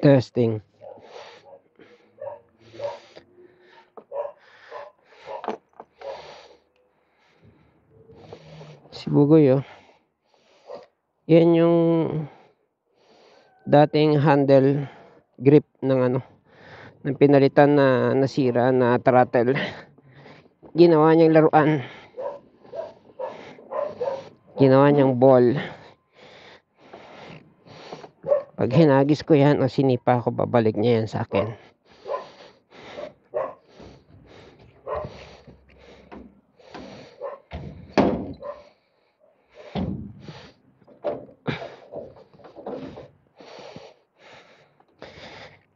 Testing. Sibugoy, oh. Yan yung dating handle grip ng ng pinalitan na nasira na throttle. Ginawa niyang laruan. Ginawa niyang ball. Pag hinagis ko yan o sinipa ko, babalik niya yan sa akin.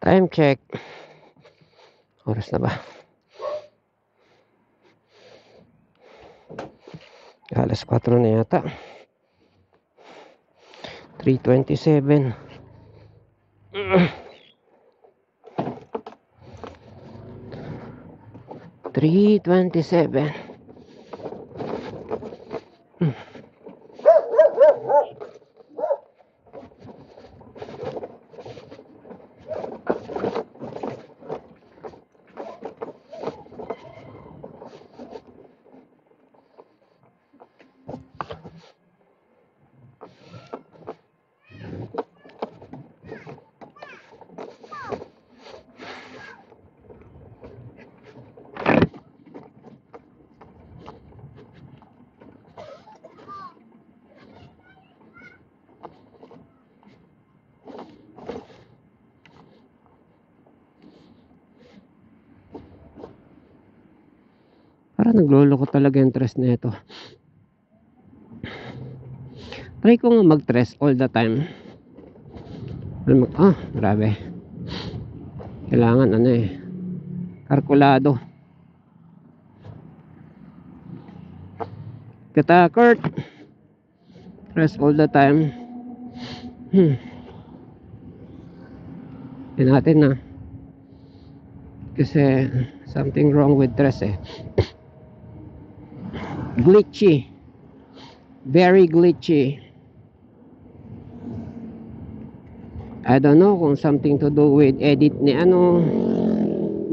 Time check. Oras na ba? Alas 4 na yata. 3:27. 3:27. Parang nagloloko talaga yung tres na ito. Try ko nga mag-tres all the time. Grabe. Kailangan kalkulado. Kita Kurt. Tres all the time. Yan natin na. Kasi something wrong with tres glitchy, very glitchy. I don't know kung something to do with edit ni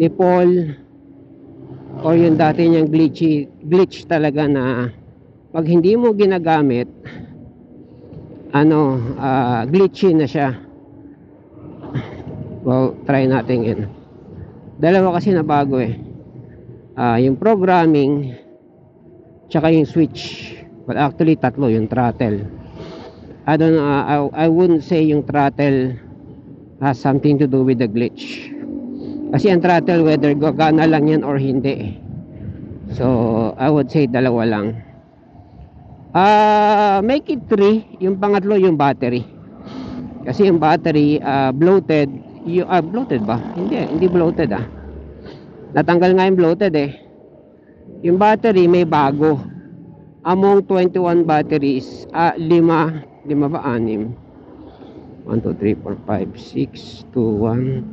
Paul, or yung dati niyang glitch talaga na pag hindi mo ginagamit glitchy na siya. Well, try natin yun. Dalawa kasi na bago yung programming tsaka yung switch. But actually tatlo, yung throttle. I don't know, I wouldn't say yung throttle has something to do with the glitch. Kasi ang throttle, whether gagana lang yan or hindi. So I would say dalawa lang. Make it 3. Yung pangatlo yung battery. Kasi yung battery bloated. Bloated ba? Hindi bloated Natanggal nga yung bloated Yung battery may bago. Among 21 batteries, 5 ba? 6 1, 2, 3, 4, 5, 6, 2, 1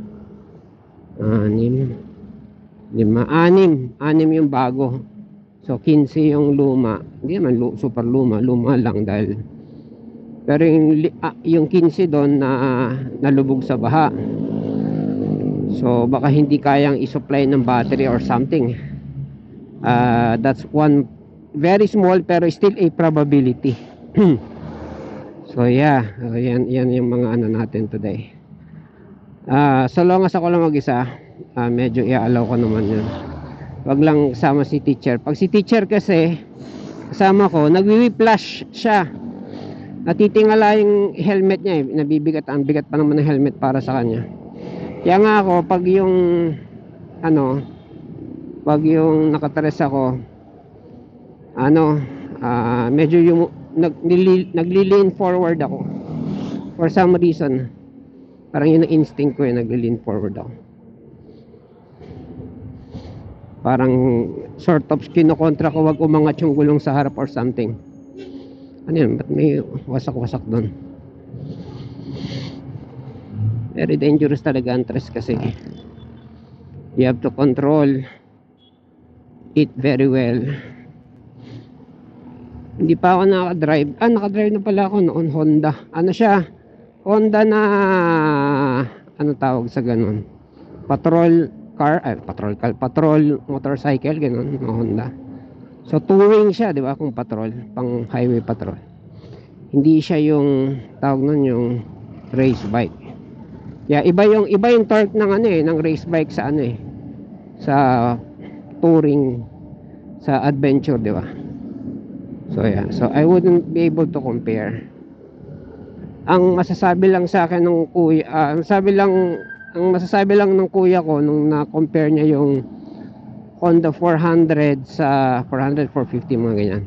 6 yung bago. So 15 yung luma. Hindi naman super luma lang dahil, pero yung 15 doon na nalubog sa baha. So baka hindi kayang i-supply ng battery or something. That's one very small pero still a probability. So yeah, yan yung mga natin today. So long as ako lang mag-isa, medyo i-allow ko naman yun. Wag lang kasama si teacher. Pag si teacher kasi kasama ko, nagwi-whiplash siya. Natitingala yung helmet niya nabibigat. Ang bigat pa naman ng helmet para sa kanya. Kaya nga ako, pag yung nakatres ako, medyo yung nagli-lean forward ako for some reason. Parang yun ang instinct ko nagli-lean forward ako. Parang sort of kinokontra ko, wag umangat yung gulong sa harap or something. Ano yun? Ba't may wasak-wasak doon? Very dangerous talaga ang tres kasi you have to control it very well. Hindi pa ako nakadrive. Nakadrive na pala ako noon. Honda. Honda na ano tawag sa ganun, patrol car, patrol motorcycle, ganun, mga Honda. So touring siya, di ba, kung patrol, pang highway patrol. Hindi siya yung tawag nun yung race bike. Yeah, iba yung torque ng ano eh, ng race bike sa ano eh, sa touring, sa adventure, di ba? So yeah, so I wouldn't be able to compare. Ang masasabi lang sa akin ng kuya, ang masasabi lang ng kuya ko nung na-compare niya yung Honda 400 sa 400, 450, mga ganyan,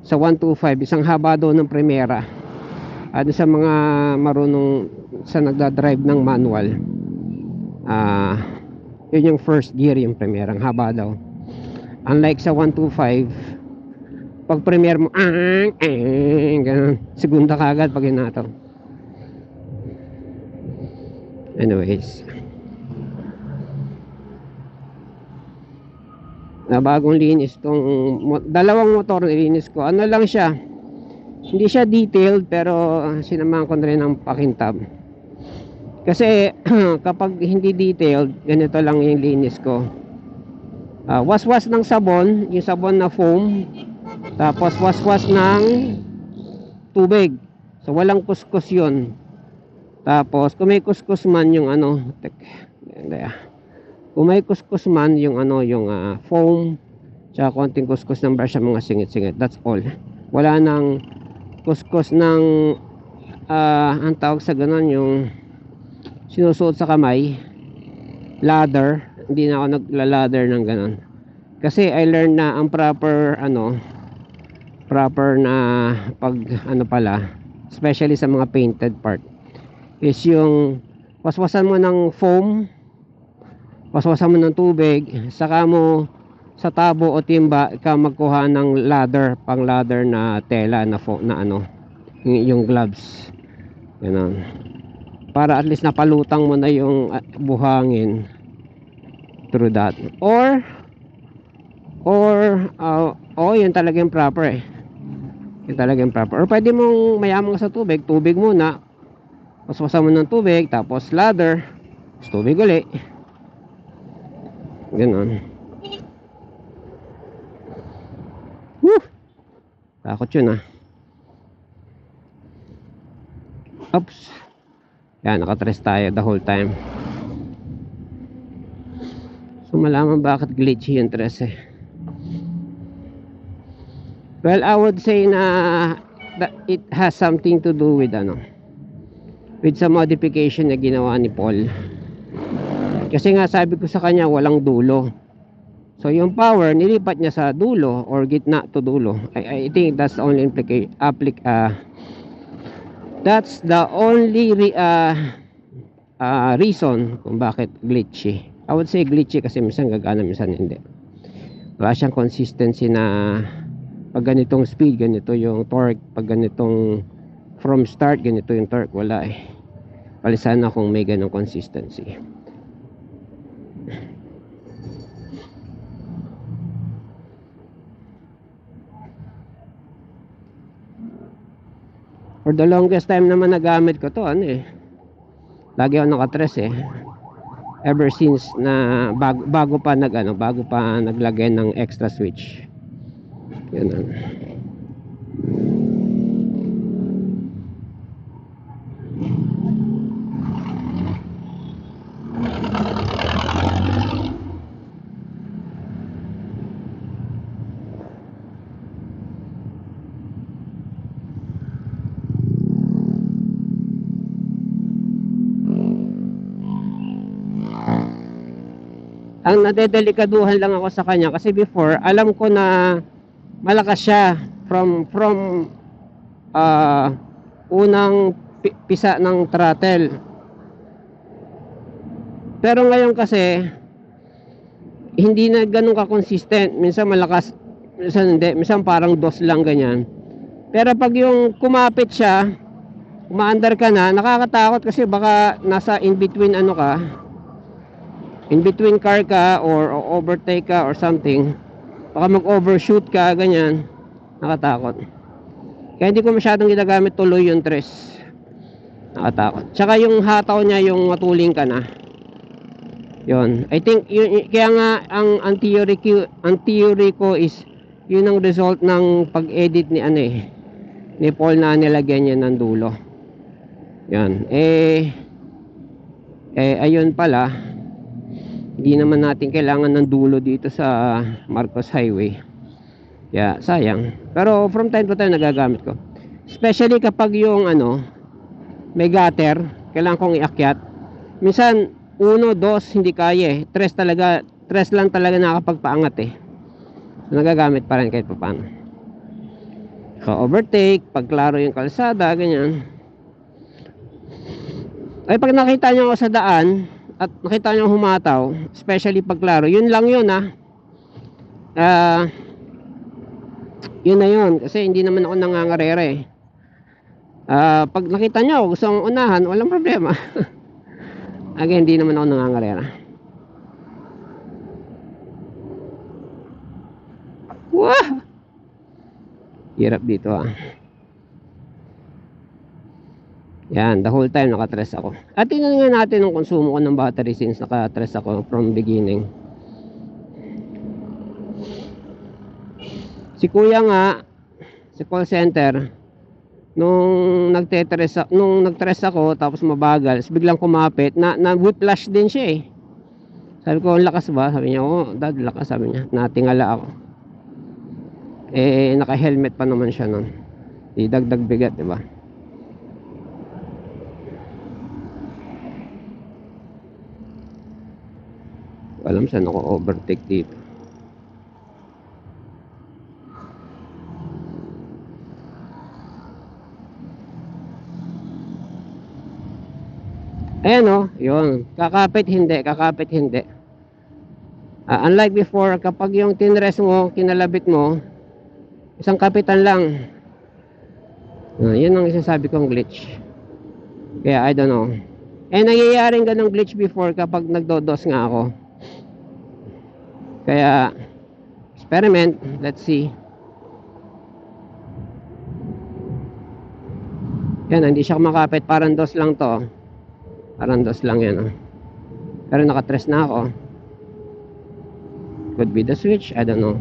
sa 125, isang haba daw ng Primera. At sa mga marunong sa nagdadrive ng manual, yun yung first gear, yung Primera, ang haba daw. Unlike sa 125, pag Premier mo, ganun, segunda kagad pag hinataw. Anyways, na bagong linis tong dalawang motor, nilinis ko. Ano lang siya, hindi siya detailed, pero sinamahan ko na rin ng pakintab. Kasi kapag hindi detailed, ganito lang yung linis ko. Waswas ng sabon, yung sabon na foam, tapos waswas ng tubig. So walang kuskus yun. Tapos kung may kuskus man yung ano, kung may kuskus man yung ano, yung foam, tsaka konting kuskus ng brush sa mga singit-singit, that's all. Wala nang kuskus ng ang tawag sa ganon, yung sinusuot sa kamay, ladder. Hindi na ako nagla-ladder ng ganon, kasi I learned na ang proper na pag ano pala, especially sa mga painted part, is yung waswasan mo ng foam, waswasan mo ng tubig, saka mo sa tabo o timba ka magkuha ng ladder, pang ladder na tela na ano, yung gloves, ganun, para at least napalutang mo na yung buhangin through that. Or yun talaga yung proper eh, yun talaga yung proper. Or pwede mong mayamang sa tubig muna, waswasan mo ng tubig, tapos ladder, tapos tubig ulit, ganun. Woo! Takot yun Oops. Yan, nakatres tayo the whole time. So malaman bakit glitchy yung tres eh. Well, I would say na that it has something to do with with some modification na ginawa ni Paul. Kasi nga sabi ko sa kanya, walang dulo. So yung power nilipat niya sa dulo or gitna to dulo. I think that's the only that's the only reason kung bakit glitchy. I would say glitchy kasi minsan gagana, minsan hindi. Wala siyang consistency na pag ganitong speed, ganito yung torque. Pag ganitong from start, ganito yung torque. Wala eh. Palisan na kung may ganong consistency. For the longest time naman nagamit ko to, lagi ako nakatres eh. Ever since na bago pa naglagay ng extra switch. Ganun. Ang nadedelikaduhan lang ako sa kanya kasi before alam ko na malakas siya from unang pisa ng throttle. Pero ngayon kasi hindi na ganun ka consistent. Minsan malakas, minsan hindi, minsan parang dos lang ganyan. Pero pag yung kumapit siya, umaandar ka na, nakakatakot kasi baka nasa in between in between car ka or overtake ka or something, baka mag-overshoot ka, ganyan, nakatakot. Kaya hindi ko masyadong ginagamit tuloy yung tres. Nakatakot. Tsaka yung hataw niya, yung matuling ka na. Yun. I think, kaya nga, ang theory ko is, yun ang result ng pag-edit ni ni Paul na nilagyan niya ng dulo. Yan. Ayun pala, hindi naman natin kailangan ng dulo dito sa Marcos Highway. Kaya, sayang. Pero from time to time, nagagamit ko. Especially kapag yung may gutter, kailangan kong iakyat. Minsan, 1, 2, hindi kaya eh. 3 lang talaga nakakapagpaangat eh. So, nagagamit pa rin kahit pa paano. So, overtake, pag klaro yung kalsada, ganyan. Ay, pag nakita nyo ako sa daan, at nakita nyo humataw, especially pag klaro, yun lang yun yun na yun. Kasi hindi naman ako nangangarera eh. Pag nakita nyo, gusto kong unahan, walang problema. Again, hindi naman ako nangangarera. Wah! Hirap dito Yan, the whole time nakatres ako. At tingnan nga natin ang konsumo ko ng battery since nakatres ako from beginning. Si kuya nga, si call center, nung nagtres ako tapos mabagal, biglang kumapit, na whiplash din siya eh. Sabi ko, lakas ba? Sabi niya, oh dad, lakas, sabi niya. Natingala ako. Naka-helmet pa naman siya nun. Di dagdag bigat, diba? Alam saan ako overtake dito. Ayan yun. Kakapit hindi. Unlike before, kapag yung tinres mo, kinalabit mo, isang kapitan lang. Yun ang isasabi kong glitch. Kaya I don't know. Nangyayaring ganong glitch before kapag nagdodos nga ako. Kaya experiment, let's see. Yan, hindi siya makapit, parang dos lang to. Parang dos lang yan Pero nakatres na ako. Could be the switch, I don't know.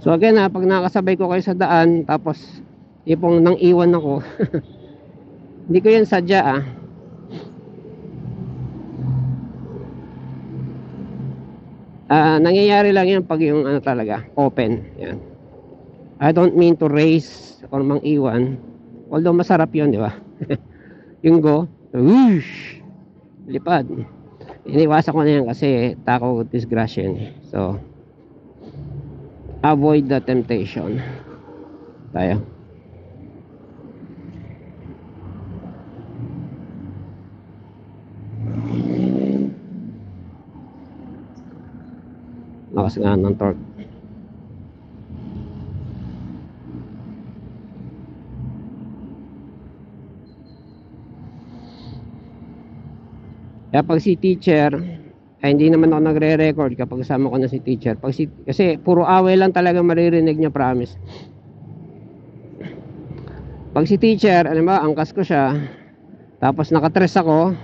So again pag nakasabay ko kayo sa daan, tapos ipong nang iwan ako. Hindi ko yan sadya nangyayari lang yan pag yung talaga open. Yan. I don't mean to race or mang iwan, although masarap yun, di ba? Yung go, whoosh, lipad. Iniwasan ko na yan kasi takot disgrasya yan. So avoid the temptation. Tayo. Lakas nga ng torque. Kaya pag si teacher, hindi naman ako nagre-record kapag kasama ko na si teacher. Kasi puro away lang talaga maririnig niya, promise. Pag si teacher, alam mo, angkas ko siya, tapos nakatres ako,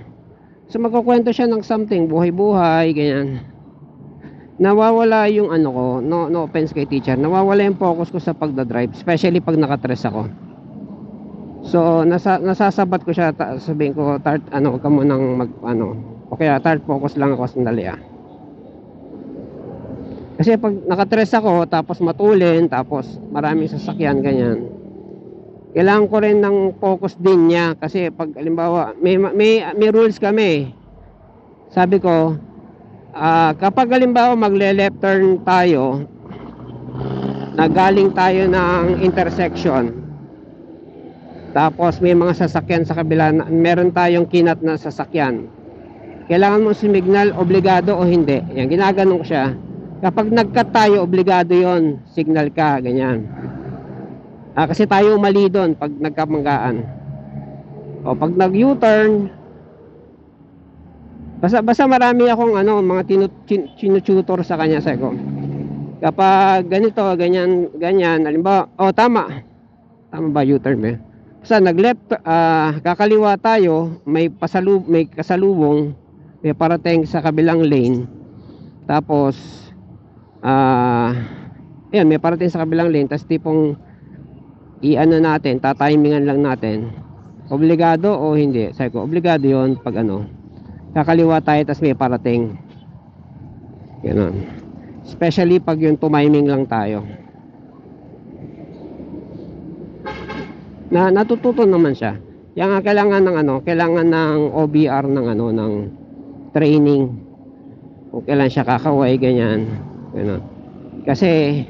so magkukwento siya ng something, buhay-buhay, ganyan. Nawawala yung ko, no offense kay teacher, nawawala yung focus ko sa pagdadrive, especially pag nakatres ako. So nasasabat ko siya, sabihin ko, huwag ka munang okay, focus lang ako sandali Kasi pag nakatres ako, tapos matulin, tapos maraming sasakyan, ganyan, kailangan ko rin ng focus din niya. Kasi pag halimbawa may rules kami, sabi ko, kapag halimbawa magle-left turn tayo, nagaling tayo ng intersection, tapos may mga sasakyan sa kabila, meron tayong kinat na sasakyan, kailangan mo sumignal, obligado o hindi. Yan, ginaganon ko siya. Kapag nag-cut tayo, obligado yon, signal ka, ganyan. Kasi tayo mali doon pag nagkamanggaan. O pag nag-U-turn, basta marami akong mga tinututor sa kanya. Sabi ko, Kapag ganito, ganyan, ganyan, halimbawa, tama. Tama ba U-turn ba? Basta nag-left, kakaliwa tayo, may kasalubong, may parating sa kabilang lane. Tapos, ayan, may parating sa kabilang lane, tapos tipong i-ano natin, tatimingan lang natin. Obligado o hindi? Sabi ko, obligado yon pag ano, kakaliwa tayo, tapos may parating. Ganun. Especially pag yung tumiming lang tayo. Natututo naman siya. Yan nga kailangan ng ano, kailangan ng OBR ng ano, ng training. Kung kailan siya kakaway, ganyan. Ganun. Kasi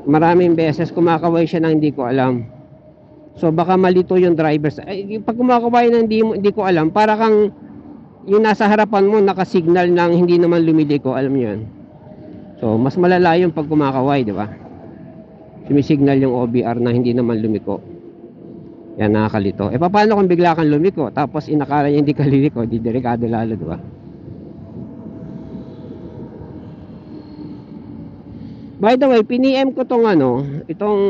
maraming beses kumakaway siya nang hindi ko alam. So baka malito yung drivers. Pag kumakaway nang hindi ko alam, para kang yung nasa harapan mo nakasignal ng hindi naman lumiliko, alam niyo yan. So mas malala yung pag kumakaway, di ba? Sumisignal yung OBR na hindi naman lumiko. Yan, nakakalito. Paano kung bigla kang lumiko tapos inakala niya hindi ka liliko, di delikado lalo, di ba? By the way, piniem ko tong ano, itong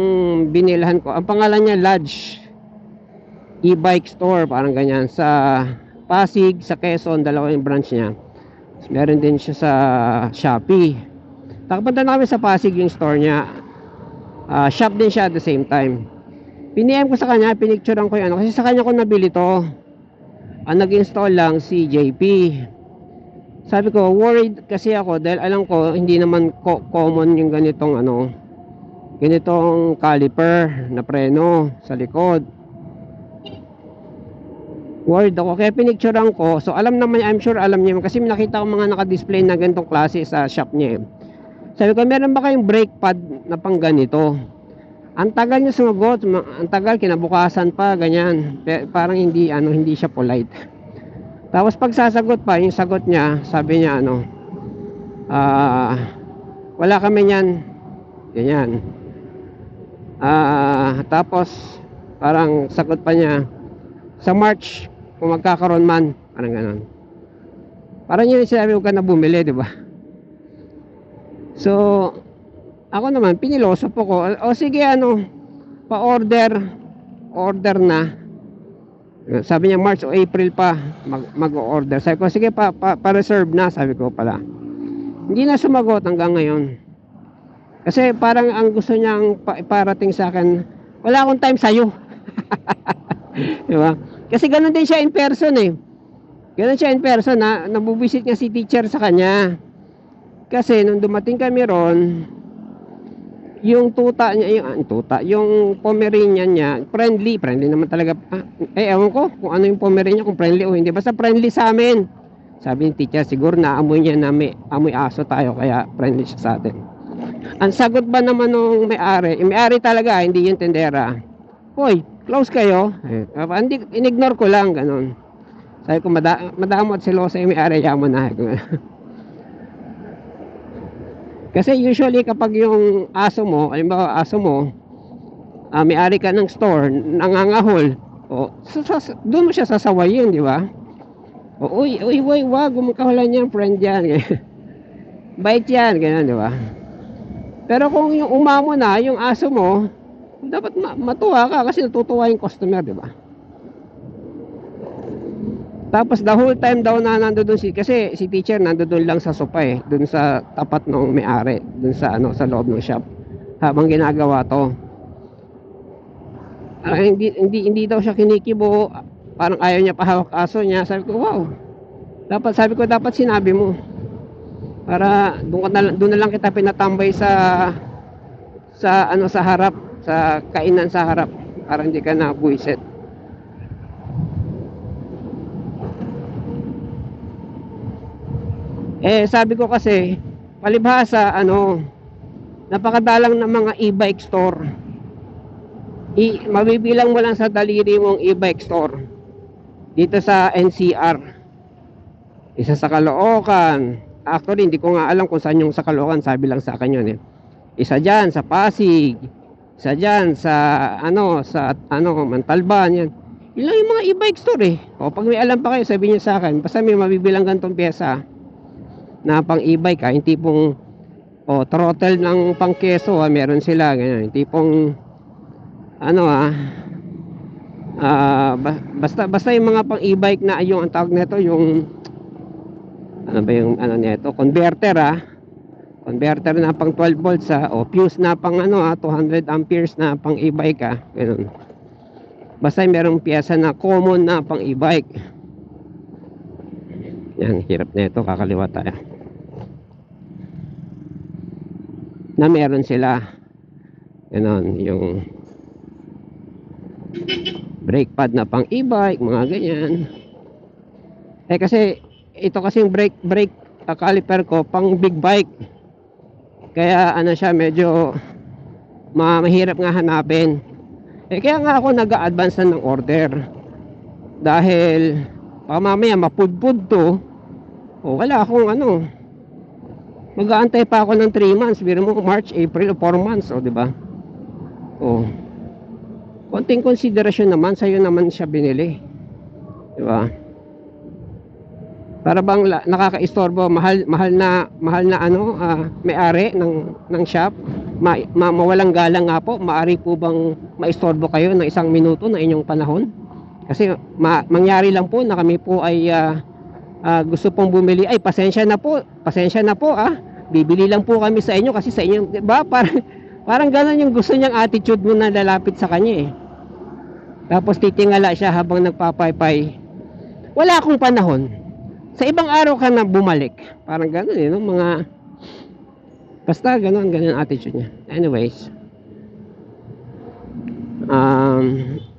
binilhan ko. Ang pangalan niya Lodge E-bike store, parang ganyan, sa Pasig, sa Quezon, dalawa yung branch niya. Meron din siya sa Shopee. Nakapunta na kami sa Pasig yung store niya. Shop din siya at the same time. Piniem ko sa kanya, pinicturean ko yan. Kasi sa kanya ko nabili to. Ang nag-install lang si JP. Sabi ko, worried kasi ako dahil alam ko hindi naman common yung ganitong ano, ganitong caliper na preno sa likod. Worried ako, kaya pinicturean ko. So alam naman, I'm sure alam niya kasi nakita ko mga naka-display na ganitong klase sa shop niya. Sabi ko, meron ba kayong brake pad na pang ganito? Ang tagal niya sumagot, ang tagal, kinabukasan pa, ganyan. Parang hindi siya polite. Tapos pag sasagot pa, yung sagot niya, sabi niya wala kami niyan. Ganyan. Tapos parang sagot pa niya, sa March kung magkakaroon man, parang gano'n. Parang yun sinabi ko ka na bumili, di ba? So ako naman, piniloso po ko. Sige, pa-order na. Sabi niya March o April pa mag-order. Sabi ko, sige, pa-reserve na, sabi ko pala. Hindi na sumagot hanggang ngayon. Kasi parang ang gusto niyang iparating sa akin, wala akong time sa'yo. Diba? Kasi ganun din siya in person eh. Ganun siya in person, nabubisit niya si teacher sa kanya. Kasi nung dumating kami ron, yung tuta niya, yung Pomeranian niya, friendly naman talaga. Ewan ko kung ano yung Pomeranian, kung friendly o hindi, basta friendly sa amin. Sabi ni teacher, siguro naamoy niya na may amoy aso tayo, kaya friendly siya sa atin. Ang sagot ba naman nung may-ari talaga, hindi yung tendera, hoy, close kayo. Hindi, inignore ko lang, ganun. Sabi ko, madamo at silosa yung may-ari, yaman na. Kasi usually kapag yung aso mo, halimbawa aso mo, may-ari ka ng store, nangangahol, doon mo siya sasawayin, di ba? Uy, wag gumakahulan yan, friend yan. Bait yan, ganyan, di ba? Pero kung yung umamo na, yung aso mo, dapat matuwa ka kasi natutuwa yung customer, di ba? Tapos the whole time daw na nandoon kasi si teacher nandoon lang sa sopa doon sa tapat ng may-ari, doon sa sa loob ng shop habang ginagawa to. Hindi daw siya kinikibo, parang ayaw niya pahawak aso niya. Sabi ko, wow. Dapat sinabi mo. Para doon na lang kita pinatambay sa harap, sa kainan sa harap para hindi ka na buwisit. Sabi ko kasi, palibhasa, napakadalang ng mga e-bike store. Mabibilang mo lang sa daliri mong e-bike store. Dito sa NCR. Isa sa Caloocan. Actually, hindi ko nga alam kung saan yung sa Caloocan. Sabi lang sa akin yun Isa dyan sa Pasig. Isa dyan sa, Montalban. Yan. Yun lang yung mga e-bike store pag may alam pa kayo, sabihin niyo sa akin. Basta may mabibilang gantong pyesa na pang e-bike yung tipong O throttle ng pangkeso, meron sila ganyan. Tipong ano basta yung mga pang e-bike na yung ang tawag nito, yung ano ba yung ano nito, converter converter na pang 12 volts o fuse na pang 200 amperes na pang e-bike ganun. Basta merong piyesa na common na pang e-bike. Yan, hirap na ito, kakaliwa tayo. Na meron sila ganun, yung brake pad na pang e-bike, mga ganyan. Kasi ito kasi yung brake caliper ko pang big bike. Kaya siya medyo mahirap nga hanapin. Kaya nga ako nag-a-advance na ng order. Dahil mamaya mapudpud to. Wala akong mag-aantay pa ako ng 3 months. Biro mo March, April, 4 months, di ba? Konting konsiderasyon naman, sa'yo naman siya binili. Di ba? Para bang nakakaistorbo, mahal na may-ari ng shop, mawalang galang nga po, maari po bang maistorbo kayo ng 1 minuto na inyong panahon? Kasi mangyari lang po na kami po ay gusto pong bumili, ay pasensya na po bibili lang po kami sa inyo kasi sa inyo, diba? Parang gano'n yung gusto niyang attitude mo na lalapit sa kanya Tapos titingala siya habang nagpapaypay. Wala akong panahon. Sa ibang araw ka na bumalik. Parang gano'n mga basta gano'n attitude niya. Anyways,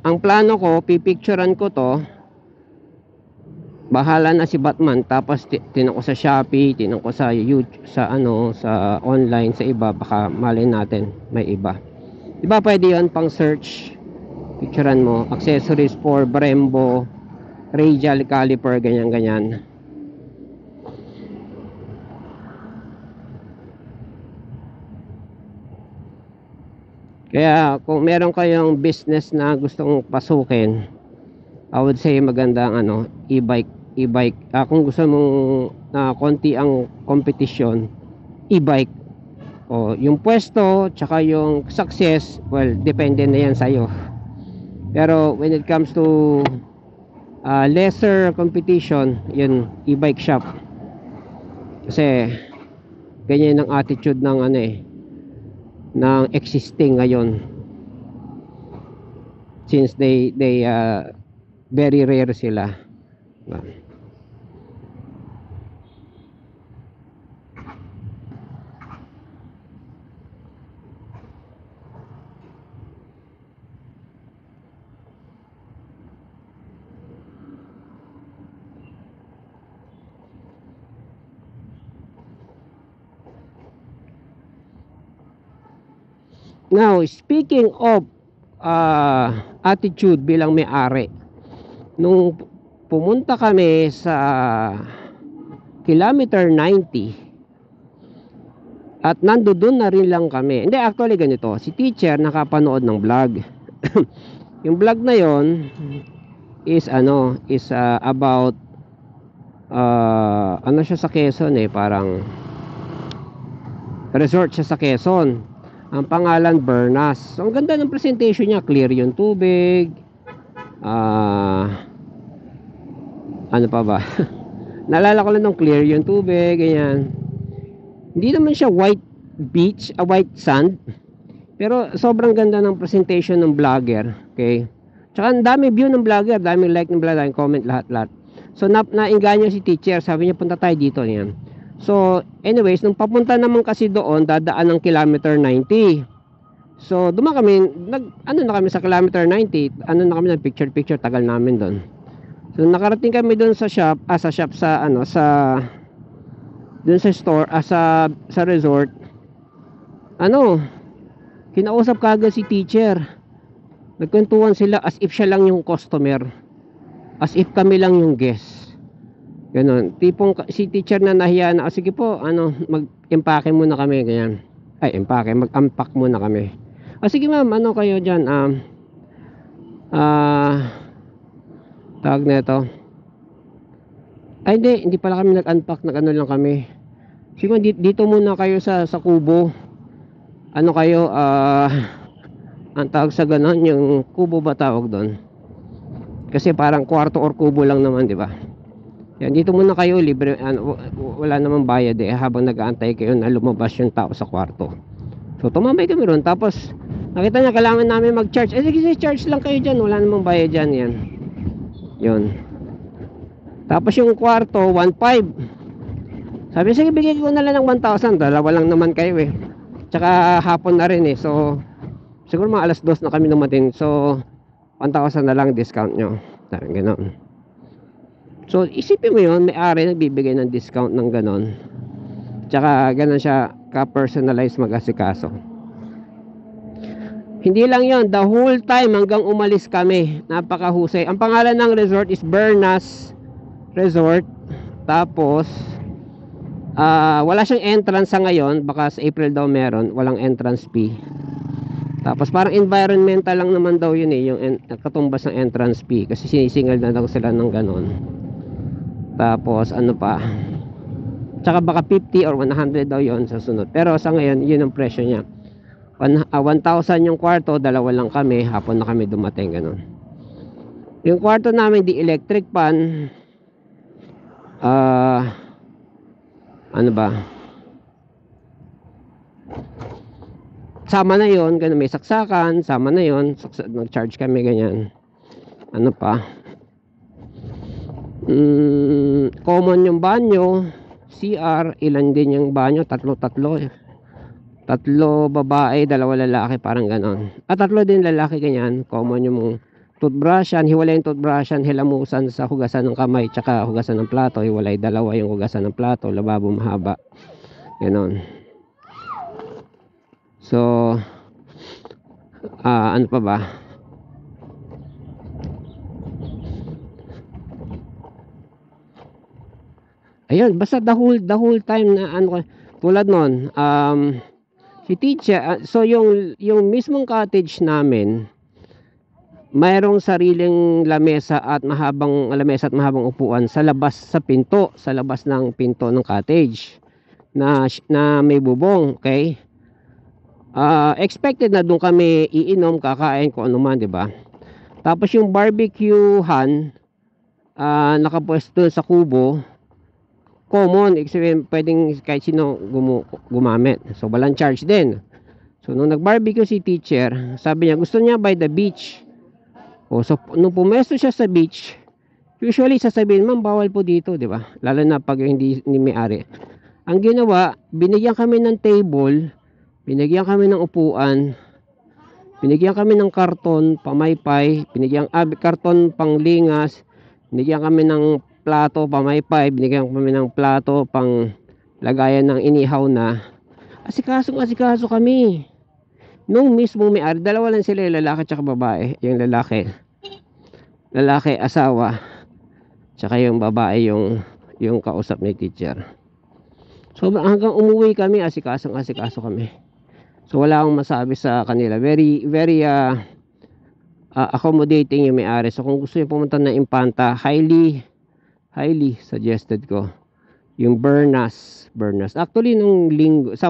ang plano ko, pipicturean ko to. Bahala na si Batman. Tapos tinan ko sa Shopee, tinan ko sa YouTube, sa online, sa iba, baka malay natin may iba. Diba pwede yun pang search? Picturean mo, accessories for Brembo radial caliper, ganyan. Kaya kung meron kayong business na gustong pasukin, I would say magandang e-bike. Kung gusto mong konti ang competition, e-bike. Yung pwesto tsaka yung success, well, depende na yan sa'yo. Pero when it comes to lesser competition, yun, e-bike shop. Kasi ganyan ang attitude ng ng existing ngayon, since they very rare sila. Now, speaking of attitude bilang may-ari, nung pumunta kami sa kilometer 90 at nandoon na rin lang kami. Hindi, actually ganito, si teacher nakapanood ng vlog. Yung vlog na yon is about siya sa Quezon parang resort siya sa Quezon. Ang pangalan Bernas. So ang ganda ng presentation niya, clear yung tubig. Ano pa ba? Naalala ko lang nung clear yung tubig, ganyan. Hindi naman siya white beach, white sand. Pero sobrang ganda ng presentation ng vlogger, okay? Tsaka ang dami view ng vlogger, daming like ng vlogger, daming comment, lahat. So nainganyo si teacher, sabi niya punta tayo dito, yan. So anyways, nung papunta naman kasi doon, dadaan ng kilometer 90. So dumaan kami, na kami sa kilometer 90, na kami ng picture, tagal namin doon. So nakarating kami doon sa shop, doon sa store, sa resort. Kinausap kagad si teacher. Nagkwentuhan sila as if siya lang yung customer, as if kami lang yung guest. Ganon. Tipong si teacher na nahiya na, sige po, mag-impake muna kami, ganyan. Mag-unpack muna kami. Sige ma'am, kayo dyan? Tawag na ito. Hindi pala kami nag-unpack, lang kami. Siguro dito muna kayo sa kubo. Ano kayo, ang tawag sa ganon, yung kubo ba tawag doon? Kasi parang kwarto or kubo lang naman, di ba? Yan, dito muna kayo, libre, wala namang bayad eh, habang nag-aantay kayo na lumabas yung tao sa kwarto. So tumambay kami ron, tapos nakita niya kailangan namin mag-charge. Sige, charge lang kayo dyan, wala namang bayad dyan. Yan, yun. Tapos yung kwarto 1,500. Sabi, sige, bigyan ko na lang ng 1,000, dalawa lang naman kayo eh, tsaka hapon na rin eh. So siguro mga alas 2 na kami dumating, so 1,000 na lang discount nyo. Sabi gano'n. So isipin mo yun, may-ari nagbibigay ng discount ng ganon, tsaka ganon siya ka-personalize mag-asikaso. Hindi lang yon, the whole time hanggang umalis kami, napakahusay. Ang pangalan ng resort is Bernas Resort. Tapos wala siyang entrance sa ngayon, baka sa April daw meron, walang entrance fee. Tapos parang environmental lang naman daw yun eh, yung katumbas ng entrance fee, kasi sinisingal na daw sila ng ganon. Tapos ano pa, tsaka baka 50 or 100 daw yon sa sunod, pero sa ngayon yun ang presyo niya. 1,000 yung kwarto, dalawa lang kami, hapon na kami dumating, ganun. Yung kwarto namin di electric pan, ano ba, sama na yon, ganun, may saksakan, sama na yon, nag-charge kami ganyan. Ano pa, common yung banyo, CR, ilan din yung banyo, tatlo babae, dalawa lalaki, parang ganon. Tatlo din lalaki, ganyan. Common yung toothbrushan, hiwalay yung toothbrushan, hilamusan sa hugasan ng kamay, tsaka hugasan ng plato, hiwalay, dalawa yung hugasan ng plato, lababo mahaba, ganon. So ano pa ba, ayun, basta the whole time na ano, tulad nun, si teacher, so yung mismong cottage namin, mayroong sariling lamesa at mahabang upuan sa labas, sa labas ng pinto ng cottage na may bubong, okay? Expected na doon kami iinom, kakain, kung ano man, di ba? Tapos yung barbecuehan, nakapwesto sa kubo, common, pwedeng kahit sino gumamit, so walang charge din. So nung nag-barbecue si teacher, sabi niya gusto niya by the beach. So nung pumesto siya sa beach, usually sasabihin, ma'am, bawal po dito, di ba? Lalo na pag hindi may-ari. Ang ginawa, binigyan kami ng table, binigyan kami ng upuan, binigyan kami ng karton pamaypay, karton panglingas, binigyan kami ng plato pamaypay, binigyan kami ng plato pang lagayan ng inihaw na. Asikaso kami nung mismo may-ari. Dalawa lang sila, yung lalaki tsaka babae. Yung lalaki asawa, tsaka yung babae yung kausap ni teacher. So hanggang umuwi kami, asikaso kami. So wala akong masabi sa kanila. Very accommodating yung may-ari. So kung gusto niyo pumunta na Impanta, highly suggested ko yung Bernas. Actually nung linggo,